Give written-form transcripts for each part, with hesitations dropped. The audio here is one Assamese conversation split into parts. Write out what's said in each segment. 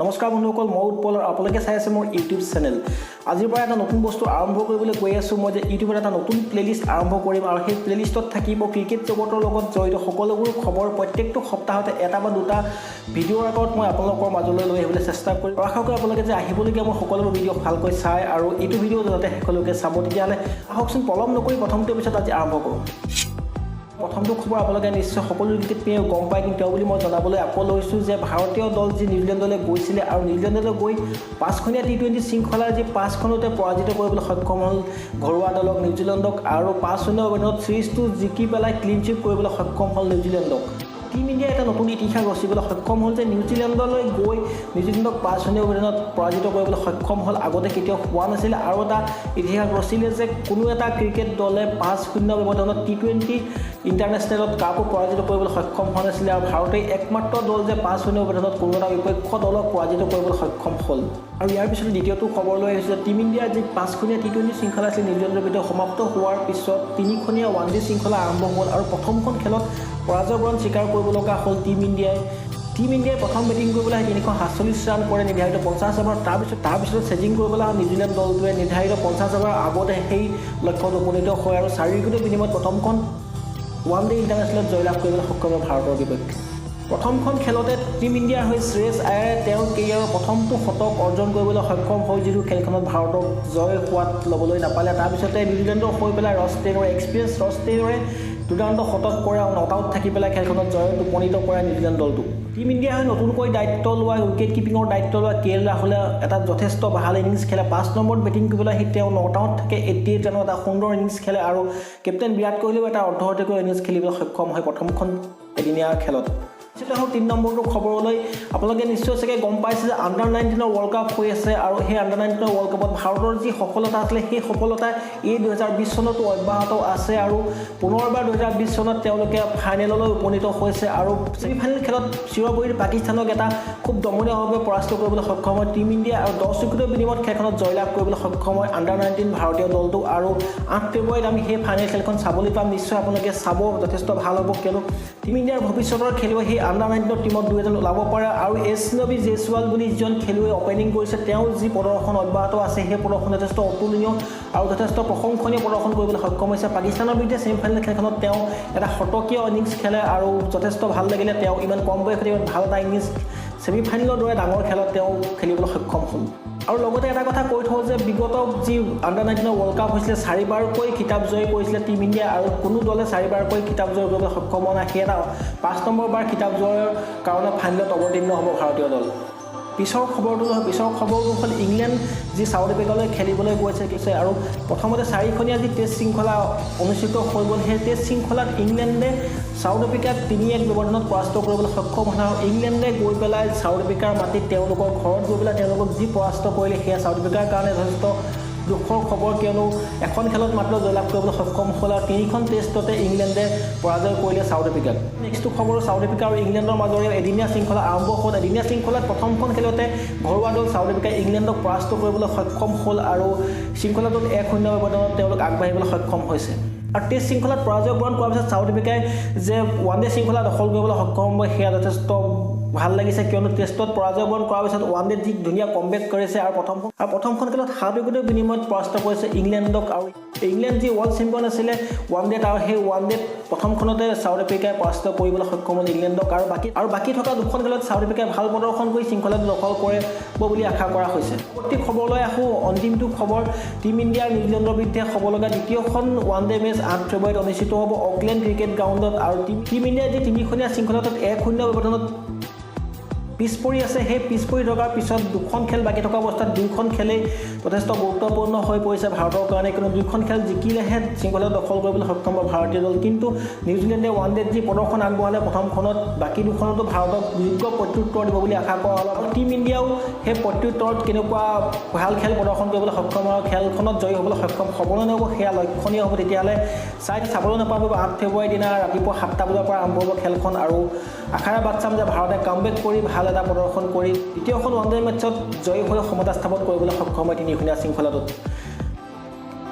নমস্কাৰ বন্ধুসকল, মই উৎপল আৰু আপোনালোকে চাই আছে মোৰ ইউটিউব চেনেল। আজিৰ পৰা এটা নতুন বস্তু আৰম্ভ কৰিবলৈ গৈ আছোঁ। মই যে ইউটিউবত এটা নতুন প্লেলিষ্ট আৰম্ভ কৰিম আৰু সেই প্লেলিষ্টত থাকিব ক্ৰিকেট জগতৰ লগত জড়িত সকলোবোৰ খবৰ প্ৰত্যেকটো সপ্তাহতে এটা বা দুটা ভিডিঅ'ৰ আগত মই আপোনালোকৰ মাজলৈ লৈ আহিবলৈ চেষ্টা কৰিম। আশা কৰোঁ আপোনালোকে যে আহিবলগীয়া মোৰ সকলোবোৰ ভিডিঅ' ভালকৈ চাই আৰু এইটো ভিডিঅ' যাতে শেষলৈকে চাব। তেতিয়াহ'লে আহকচোন পলম নকৰি প্ৰথমটো পিছত আজি আৰম্ভ কৰোঁ। প্ৰথমটো খবৰ আপোনালোকে নিশ্চয় সকলো ক্ৰিকেট প্ৰেমীয়ে গম পায়, কিন্তু তেওঁ বুলি মই জনাবলৈ আকৌ লৈছোঁ যে ভাৰতীয় দল যি নিউজিলেণ্ডলৈ গৈছিলে আৰু নিউজিলেণ্ডলৈ গৈ 5খনীয়া T20 শৃংখলাৰ যি 5খনতে পৰাজিত কৰিবলৈ সক্ষম হ'ল ঘৰুৱা দলক নিউজিলেণ্ডক আৰু 5-0 ব্যৱধানত চিৰিজটো জিকি পেলাই ক্লিন শ্বিপ কৰিবলৈ সক্ষম হ'ল নিউজিলেণ্ডক। টিম ইণ্ডিয়াই এটা নতুন ইতিহাস ৰচিবলৈ সক্ষম হ'ল যে নিউজিলেণ্ডলৈ গৈ নিউজিলেণ্ডক 5-0 ব্যৱধানত পৰাজিত কৰিবলৈ সক্ষম হ'ল। আগতে কেতিয়াও হোৱা নাছিলে আৰু এটা ইতিহাস ৰচিলে যে কোনো এটা ক্ৰিকেট দলে 5-0 ব্যৱধানত T20 ইণ্টাৰনেশ্যনেলত কাকো পৰাজিত কৰিবলৈ সক্ষম হোৱা নাছিলে আৰু ভাৰতেই একমাত্ৰ দল যে 5-0 ব্যৱধানত কোনো এটা বিপক্ষ দলক পৰাজিত কৰিবলৈ সক্ষম হ'ল। আৰু ইয়াৰ পিছত দ্বিতীয়টো খবৰ লৈ আহিছোঁ যে টিম ইণ্ডিয়াৰ যি 5খনীয়া T20 শৃংখলা আছিল নিউজিলেণ্ডৰ বিৰুদ্ধে সমাপ্ত হোৱাৰ পিছত 3খনীয়া ওৱান-ডে শৃংখলা আৰম্ভ হ'ল আৰু প্ৰথমখন খেলত পৰাজয় বৰণ স্বীকাৰ কৰিব লগা হ'ল টিম ইণ্ডিয়াই। প্ৰথম বেটিং কৰিবলৈ আহি 347 ৰান কৰে নিৰ্ধাৰিত 50 অভাৰ। তাৰপিছত চেজিং কৰিবলৈ অহা নিউজিলেণ্ড দলটোৱে নিৰ্ধাৰিত 50 অভাৰ আগতে সেই লক্ষ্যত উপনীত হয় আৰু 4 উইকেটৰ বিনিময়ত প্ৰথমখন ওৱান-ডে ইণ্টাৰনেশ্যনেলত জয়লাভ কৰিবলৈ সক্ষম হয় ভাৰতৰ বিপক্ষে। প্ৰথমখন খেলতে টিম ইণ্ডিয়াৰ হৈ শ্ৰেয়স আয়াৰে তেওঁৰ কেৰিয়াৰৰ প্ৰথমটো শতক অৰ্জন কৰিবলৈ সক্ষম হয়, যিটো খেলখনত ভাৰতক জয় সোৱাদ ল'বলৈ নাপালে। তাৰপিছতে নিউজিলেণ্ডৰ হৈ পেলাই ৰছ টেইলৰে দুৰ্দান্ত শতক কৰে আৰু নট আউট থাকি পেলাই খেলখনত জয়ত উপনীত কৰে নিউজিলেণ্ড দলটো। টিম ইণ্ডিয়াৰ হৈ নতুনকৈ দায়িত্ব লোৱা উইকেট কিপিঙৰ দায়িত্ব লোৱা KL ৰাহুলে এটা যথেষ্ট ভাল ইনিংছ খেলে। 5 নম্বৰত বেটিং কৰিবলৈ আহি তেওঁ নট আউট থাকে 88 ৰানৰ এটা সুন্দৰ ইনিংছ খেলে আৰু কেপ্টেইন বিৰাট কোহলিয়েও এটা অৰ্ধশতকীয় ইনিংছ খেলিবলৈ সক্ষম হয় প্ৰথমখন এদিনীয়া খেলত। 3 নম্বৰটো খবৰলৈ আপোনালোকে নিশ্চয় চাগে গম পাইছে যে আণ্ডাৰ-19 ৱৰ্ল্ড কাপ হৈ আছে আৰু সেই আণ্ডাৰ-19 ৱৰ্ল্ড কাপত ভাৰতৰ যি সফলতা আছিলে সেই সফলতা এই 2020 চনতো অব্যাহত আছে আৰু পুনৰবাৰ 2020 চনত তেওঁলোকে ফাইনেললৈ উপনীত হৈছে আৰু ছেমিফাইনেল খেলত চিৰবৈৰী পাকিস্তানক এটা খুব দমনীয়ভাৱে পৰাস্ত কৰিবলৈ সক্ষম হয় টিম ইণ্ডিয়া আৰু 10 উইকেটৰ বিনিময়ত খেলখনত জয়লাভ কৰিবলৈ সক্ষম হয় আণ্ডাৰ-19 ভাৰতীয় দলটো। আৰু 8 ফেব্ৰুৱাৰীত আমি সেই ফাইনেল খেলখন চাবলৈ পাম। নিশ্চয় আপোনালোকে চাব, যথেষ্ট ভাল হ'ব, কিয়নো টিম ইণ্ডিয়াৰ ভৱিষ্যতৰ খেলুৱৈ সেই আণ্ডাৰ-19 টিমত 2 এজন ওলাব পাৰে আৰু এছনবী জয়ছোৱাল বুলি যিজন খেলুৱৈ অপেনিং কৰিছে তেওঁ যি প্ৰদৰ্শন অব্যাহত আছে সেই প্ৰদৰ্শন যথেষ্ট অতুলনীয় আৰু যথেষ্ট প্ৰশংসনীয় প্ৰদৰ্শন কৰিবলৈ সক্ষম হৈছে। পাকিস্তানৰ বিৰুদ্ধে ছেমিফাইনেল খেলখনত তেওঁ এটা শতকীয় ইনিংছ খেলে আৰু যথেষ্ট ভাল লাগিলে। তেওঁ ইমান কম বয়সতে ইমান ভাল এটা ইনিংছ ছেমিফাইনেলৰ দৰে ডাঙৰ খেলত তেওঁ খেলিবলৈ সক্ষম হ'ল। আৰু লগতে এটা কথা কৈ থওঁ যে বিগত যি আণ্ডাৰ-19 ৱৰ্ল্ড কাপ হৈছিলে 4বাৰকৈ খিতাপ জয় কৰিছিলে টিম ইণ্ডিয়া আৰু কোনো দলে 4বাৰকৈ খিতাপ জয় কৰিবলৈ সক্ষম হোৱা নাই। সেই এটা 5 নম্বৰ বাৰ খিতাপ জয়ৰ কাৰণে ফাইনেলত অৱতীৰ্ণ হ'ব ভাৰতীয় দল। পিছৰ খবৰটো হ'ল ইংলেণ্ড যি চাউথ আফ্ৰিকালৈ খেলিবলৈ গৈছে আৰু প্ৰথমতে 4খনীয়া যি টেষ্ট শৃংখলা অনুষ্ঠিত হৈ গ'ল। সেই টেষ্ট শৃংখলাত ইংলেণ্ডে চাউথ আফ্ৰিকাক 3-1 ব্যৱধানত পৰাস্ত কৰিবলৈ সক্ষম হ'ল আৰু ইংলেণ্ডে গৈ পেলাই চাউথ আফ্ৰিকাৰ মাটিত তেওঁলোকৰ ঘৰত গৈ পেলাই তেওঁলোকক যি পৰাস্ত কৰিলে সেয়া চাউথ আফ্ৰিকাৰ কাৰণে যথেষ্ট দুখৰ খবৰ, কিয়নো এখন খেলত মাত্ৰ জয়লাভ কৰিবলৈ সক্ষম হ'ল আৰু 3খন টেষ্টতে ইংলেণ্ডে পৰাজয় কৰিলে চাউথ আফ্ৰিকাক। নেক্সটটো খবৰ চাউথ আফ্ৰিকা আৰু ইংলেণ্ডৰ মাজৰে এদিনীয়া শৃংখলা আৰম্ভ হ'ল। এদিনীয়া শৃংখলাত প্ৰথমখন খেলতে ঘৰুৱা দল চাউথ আফ্ৰিকাই ইংলেণ্ডক পৰাস্ত কৰিবলৈ সক্ষম হ'ল আৰু শৃংখলাটোত 1-0 ব্যৱধানত তেওঁলোক আগবাঢ়িবলৈ সক্ষম হৈছে। আৰু টেষ্ট শৃংখলাত পৰাজয় বৰণ কৰাৰ পিছত চাউথ আফ্ৰিকাই যে ওৱান-ডে শৃংখলা দখল কৰিবলৈ সক্ষম হয় সেয়া যথেষ্ট ভাল লাগিছে, কিয়নো টেষ্টত পৰাজয় বৰণ কৰাৰ পিছত ওৱান-ডেত যি ধুনীয়া কমবেক কৰিছে আৰু প্ৰথমখন খেলত 7 উইকেটৰ বিনিময়ত পৰাস্ত কৰিছে ইংলেণ্ডক। আৰু ইংলেণ্ড যি ৱৰ্ল্ড চেম্পিয়ন আছিলে ওৱান-ডেত আৰু সেই ওৱান-ডেত প্ৰথমখনতে চাউথ আফ্ৰিকাই পৰাস্ত কৰিবলৈ সক্ষম হ'ল ইংলেণ্ডক আৰু বাকী থকা 2খন খেলত চাউথ আফ্ৰিকাই ভাল প্ৰদৰ্শন কৰি শৃংখলাটো দখল কৰিব বুলি আশা কৰা হৈছে। পৰৱৰ্তী খবৰলৈ আহোঁ। অন্তিমটো খবৰ টিম ইণ্ডিয়াৰ নিউজিলেণ্ডৰ বিৰুদ্ধে হ'ব লগা দ্বিতীয়খন ওৱান-ডে মেচ 8 ফেব্ৰুৱাৰীত অনুষ্ঠিত হ'ব অকলেণ্ড ক্ৰিকেট গ্ৰাউণ্ডত আৰু টিম ইণ্ডিয়াই যি 3খনীয়া শৃংখলাটোত 1-0 ব্যৱধানত পিছ পৰি আছে। সেই পিছ পৰি থকাৰ পিছত 2খন খেল বাকী থকা অৱস্থাত 2খন খেলেই যথেষ্ট গুৰুত্বপূৰ্ণ হৈ পৰিছে ভাৰতৰ কাৰণে, কিয়নো 2খন খেল জিকিলেহে শৃংখলা দখল কৰিবলৈ সক্ষম হ'ব ভাৰতীয় দল। কিন্তু নিউজিলেণ্ডে ওৱান-ডেত যি প্ৰদৰ্শন আগবঢ়ালে প্ৰথমখনত বাকী 2খনতো ভাৰতক যোগ্য প্ৰত্যুত্তৰ দিব বুলি আশা কৰা হ'ল আৰু টিম ইণ্ডিয়াও সেই প্ৰত্যুত্তৰত কেনেকুৱা ভাল খেল প্ৰদৰ্শন কৰিবলৈ সক্ষম আৰু খেলখনত জয়ী হ'বলৈ সক্ষম হ'বলৈ নহ'ব সেয়া লক্ষণীয় হ'ব। তেতিয়াহ'লে চাবলৈ নাপাব 8 ফেব্ৰুৱাৰী দিনা ৰাতিপুৱা 7টা বজাৰ পৰা আৰম্ভ হ'ব খেলখন আৰু আশাৰে বাট চাম যে ভাৰতে কামবেক কৰি ভাল এটা প্ৰদৰ্শন কৰি দ্বিতীয়খন ওৱান-ডে মেটছত জয়ী হৈ সমতা স্থাপন কৰিবলৈ সক্ষম হয় 3খনীয়া শৃংখলাটোত।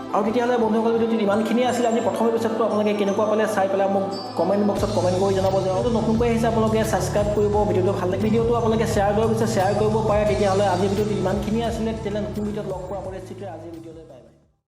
আৰু তেতিয়াহ'লে বন্ধুসকল ভিডিঅ'টো ইমানখিনিয়ে আছিলে আজি প্ৰথম এপিছ'ডটো আপোনালোকে কেনেকুৱা পালে চাই পেলাই মোক কমেণ্ট বক্সত কমেণ্ট কৰি জনাব যে নতুনকৈ আহিছে আপোনালোকে ছাবস্ক্ৰাইব কৰিব ভিডিঅ'টো ভাল লাগে ভিডিঅ'টো আপোনালোকে শ্বেয়াৰ কৰিব বিচাৰে শ্বেয়াৰ কৰিব পাৰে তেতিয়াহ'লে আজি ভিডিঅ'টো ইমানখিনিয়ে আছিলে তেতিয়াহ'লে নতুন ভিডিঅ'ত লগ পোৱা পৰৱৰ্তী আজিৰ ভিডিঅ'লৈ পাই